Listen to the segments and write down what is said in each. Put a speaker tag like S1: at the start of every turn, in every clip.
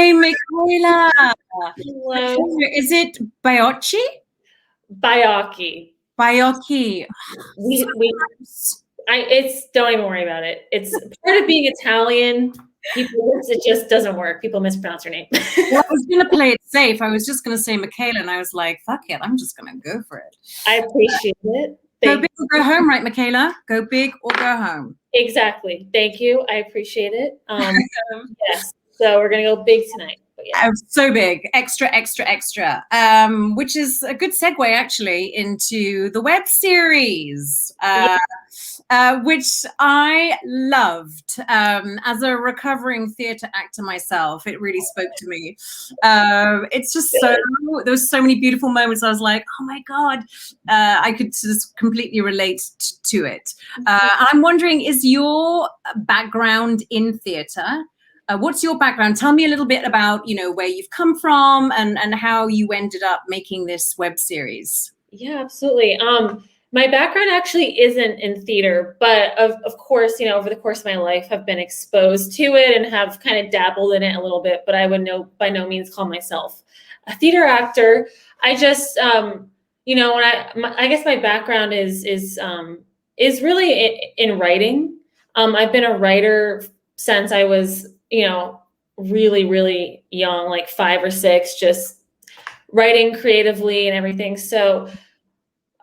S1: Hi, Michaela.
S2: Hello.
S1: Is it Baiocchi?
S2: Baiocchi.
S1: Baiocchi.
S2: It's don't even worry about it. It's part of being Italian. It just doesn't work. People mispronounce your name.
S1: Well, I was going to play it safe. I was just going to say Michaela, and I was like, fuck it. I'm just going to go for it.
S2: I appreciate it.
S1: Go big or go home, right, Michaela? Go big or go home.
S2: Exactly. Thank you. I appreciate it. Yes. So we're going to go big tonight.
S1: Yeah. So big, extra, extra, extra, which is a good segue actually into the web series, which I loved. As a recovering theatre actor myself, it really spoke to me. It's just there was so many beautiful moments. I was like, oh my God, I could just completely relate to it. I'm wondering, is your background in theatre? What's your background? Tell me a little bit about, where you've come from and how you ended up making this web series.
S2: Yeah, absolutely. My background actually isn't in theater, but of course, over the course of my life, I've been exposed to it and have kind of dabbled in it a little bit, but I would by no means call myself a theater actor. I just, I guess my background is really in writing. I've been a writer since I was really, really young, like 5 or 6, just writing creatively and everything. So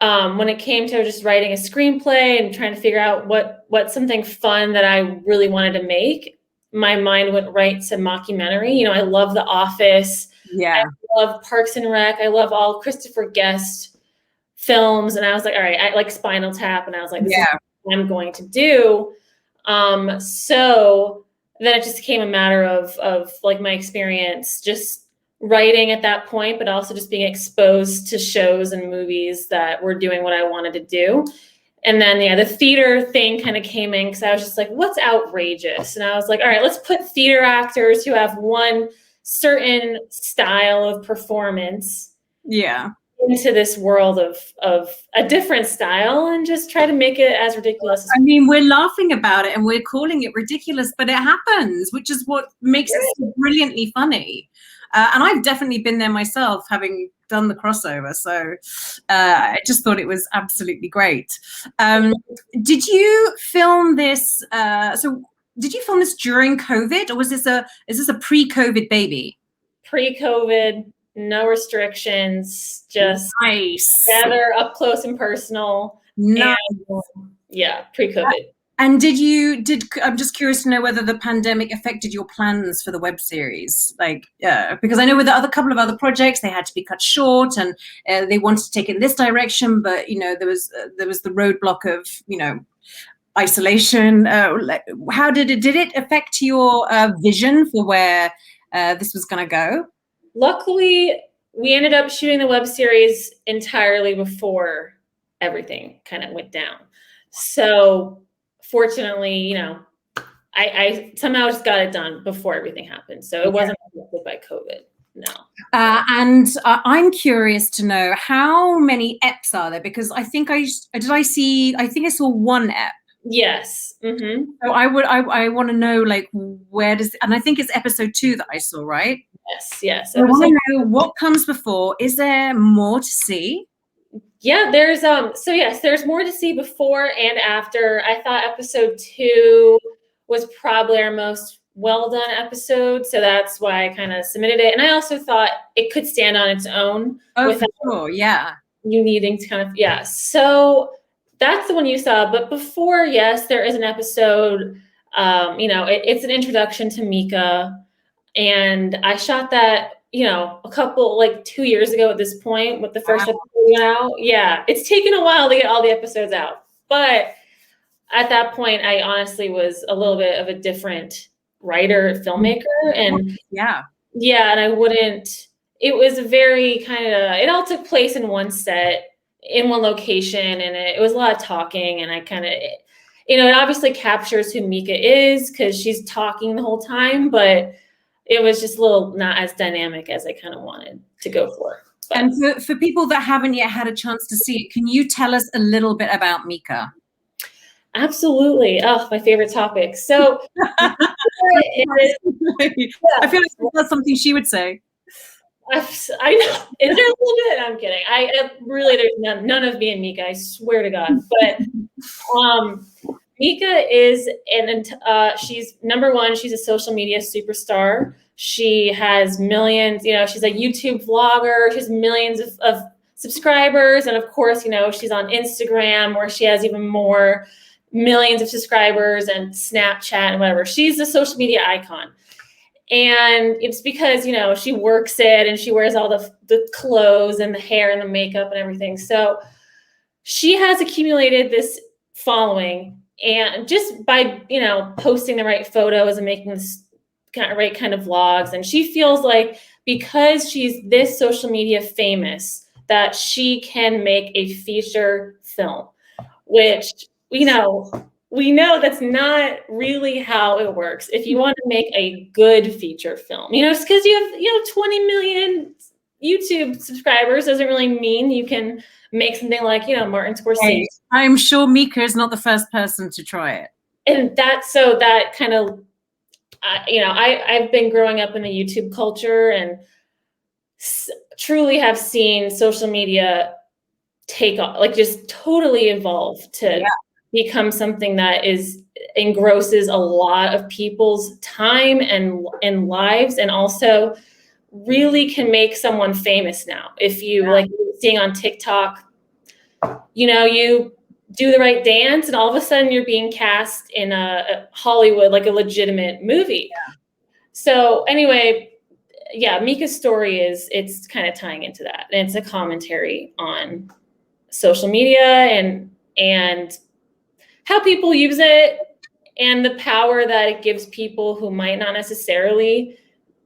S2: when it came to just writing a screenplay and trying to figure out what's something fun that I really wanted to make, my mind went right to mockumentary. I love The Office.
S1: Yeah.
S2: I love Parks and Rec. I love all Christopher Guest films. And I was like, all right, I like Spinal Tap. And I was like, this is what I'm going to do. So then it just became a matter of like my experience just writing at that point, but also just being exposed to shows and movies that were doing what I wanted to do. And then, the theater thing kind of came in because I was just like, what's outrageous? And I was like, all right, let's put theater actors who have one certain style of performance into this world of a different style and just try to make it as ridiculous as possible.
S1: I mean, we're laughing about it and we're calling it ridiculous, but it happens, which is what makes it so brilliantly funny. And I've definitely been there myself, having done the crossover. So I just thought it was absolutely great. Did you film this? Did you film this during COVID, or is this a pre-COVID baby?
S2: Pre-COVID. No restrictions, just gather up close and personal.
S1: Nice.
S2: And, pre-COVID.
S1: And I'm just curious to know whether the pandemic affected your plans for the web series, because I know with the couple of other projects, they had to be cut short and they wanted to take it in this direction, but there was the roadblock of isolation. How did it affect your vision for where this was going to go?
S2: Luckily, we ended up shooting the web series entirely before everything kind of went down. So fortunately, I somehow just got it done before everything happened. So it wasn't affected by COVID, no.
S1: And I'm curious to know how many eps are there, because I think I saw one ep.
S2: Yes. Mm-hmm.
S1: So I want to know, where and I think it's episode 2 that I saw, right?
S2: Yes.
S1: I want to know what comes before. Is there more to see?
S2: Yeah, there's there's more to see before and after. I thought episode 2 was probably our most well done episode, so that's why I kind of submitted it. And I also thought it could stand on its own.
S1: For sure, yeah.
S2: You needing to kind of So that's the one you saw. But before, yes, there is an episode. It's an introduction to Micah, and I shot that a couple 2 years ago at this point with the first episode went out. Yeah, it's taken a while to get all the episodes out, but at that point, I honestly was a little bit of a different writer, filmmaker, and and I wouldn't. It was very it all took place in one set, in one location, and it was a lot of talking, and I kind of, it obviously captures who Micah is because she's talking the whole time, but it was just a little not as dynamic as I kind of wanted to go for. But.
S1: And for people that haven't yet had a chance to see it, can you tell us a little bit about Micah?
S2: Absolutely. Oh, my favorite topic. So
S1: I feel like that's something she would say.
S2: I know. Is there a little bit? I'm kidding. Really, there's none of me and Micah. I swear to God. But Micah is she's number one. She's a social media superstar. She has millions. She's a YouTube vlogger. She has millions of subscribers, and of course, she's on Instagram, where she has even more, millions of subscribers, and Snapchat and whatever. She's a social media icon. And it's because, she works it and she wears all the clothes and the hair and the makeup and everything. So she has accumulated this following, and just by, posting the right photos and making this right kind of vlogs. And she feels like because she's this social media famous, that she can make a feature film, which, we know that's not really how it works. If you want to make a good feature film, it's because you have 20 million YouTube subscribers doesn't really mean you can make something like, Martin Scorsese.
S1: Hey, I'm sure Micah is not the first person to try it.
S2: And that kind of, I've been growing up in the YouTube culture and truly have seen social media take off, like just totally evolve to become something that engrosses a lot of people's time and lives, and also really can make someone famous now. If you like seeing on TikTok, you do the right dance and all of a sudden you're being cast in a Hollywood, like a legitimate movie. Yeah. So anyway, Micah's story it's kind of tying into that. And it's a commentary on social media and how people use it, and the power that it gives people who might not necessarily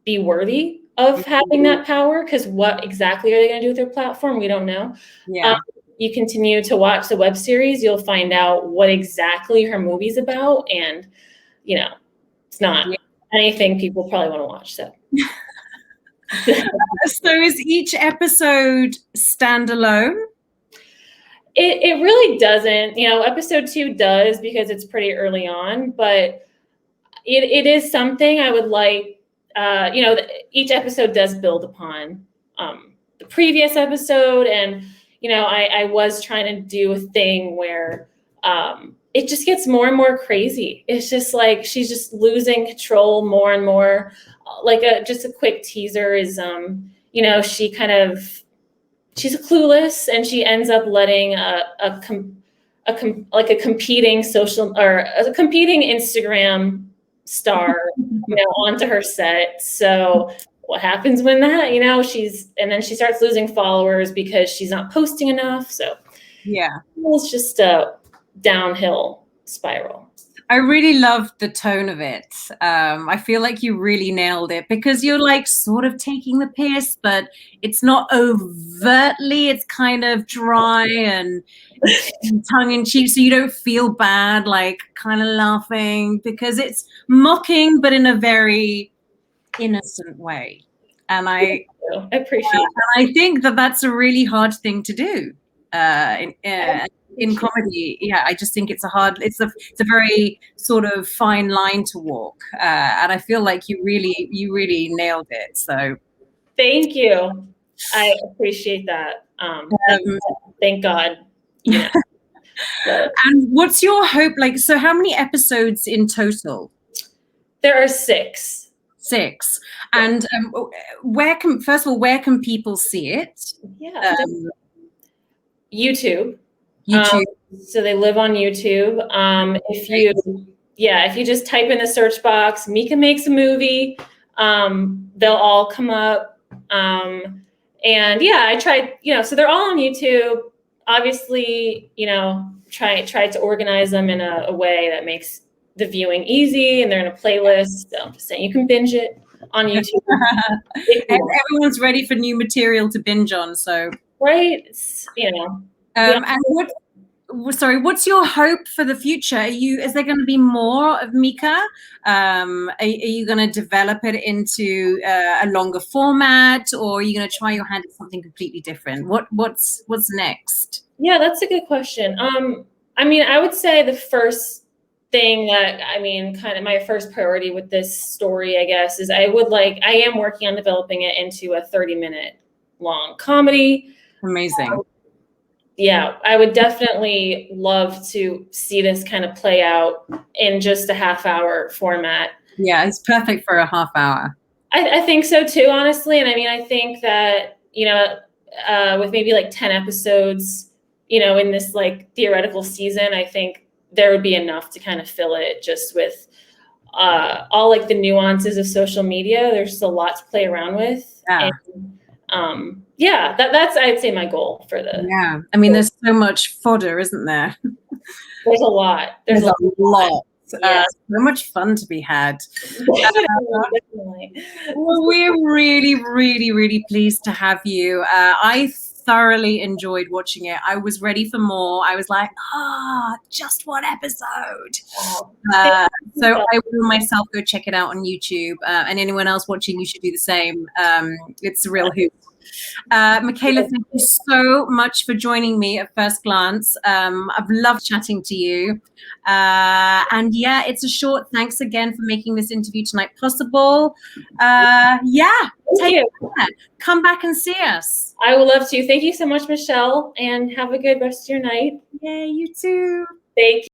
S2: be worthy of having that power, because what exactly are they going to do with their platform? We don't know.
S1: Yeah.
S2: You continue to watch the web series, you'll find out what exactly her movie's about, and it's not anything people probably want to watch. So
S1: so is each episode standalone?
S2: It really doesn't. Episode 2 does, because it's pretty early on, but it is something I would like. Each episode does build upon the previous episode, and I was trying to do a thing where it just gets more and more crazy. It's just like she's just losing control more and more. Like just a quick teaser is she kind of. She's clueless, and she ends up letting a competing competing Instagram star, onto her set. So what happens when that, and then she starts losing followers because she's not posting enough. So it's just a downhill spiral.
S1: I really loved the tone of it. I feel like you really nailed it, because you're like sort of taking the piss, but it's not overtly. It's kind of dry and tongue in cheek, so you don't feel bad, like kind of laughing, because it's mocking, but in a very innocent way. And I
S2: appreciate it.
S1: And I think that's a really hard thing to do. In comedy, I just think it's a very sort of fine line to walk, and I feel like you really nailed it. So,
S2: thank you. I appreciate that. Thank God.
S1: And what's your hope? Like, so how many episodes in total?
S2: There are 6.
S1: 6. And where can people see it?
S2: YouTube.
S1: YouTube.
S2: So they live on YouTube. If you just type in the search box, Micah Makes a Movie, they'll all come up. I tried, so they're all on YouTube. Obviously, try to organize them in a way that makes the viewing easy, and they're in a playlist. So I'm just saying you can binge it on YouTube.
S1: Everyone's ready for new material to binge on, so
S2: right.
S1: And what's your hope for the future? Is there going to be more of Micah? Are you going to develop it into a longer format, or are you going to try your hand at something completely different? What's next?
S2: Yeah, that's a good question. I would say the first thing that, I mean, kind of my first priority with this story, I guess, is I am working on developing it into a 30-minute long comedy.
S1: Amazing.
S2: Yeah, I would definitely love to see this kind of play out in just a half-hour format.
S1: Yeah, it's perfect for a half hour.
S2: I think so too, honestly. And I mean, I think that, with maybe like 10 episodes, in this like theoretical season, I think there would be enough to kind of fill it just with all like the nuances of social media. There's just a lot to play around with.
S1: Yeah.
S2: And that's I'd say my goal for the.
S1: Yeah. I mean, there's so much fodder, isn't there?
S2: There's a lot.
S1: There's a lot.
S2: Yeah.
S1: So much fun to be had.
S2: Definitely.
S1: Well, we're really, really, really pleased to have you. I thoroughly enjoyed watching it. I was ready for more. I was like, just one episode. So I will myself go check it out on YouTube. And anyone else watching, you should do the same. It's a real hoot. Michaela, thank you so much for joining me at First Glance. I've loved chatting to you. And yeah, it's a short thanks again for making this interview tonight possible. Take care. Come back and see us.
S2: I would love to. Thank you so much, Michelle, and have a good rest of your night.
S1: Yeah, you too.
S2: Thank you.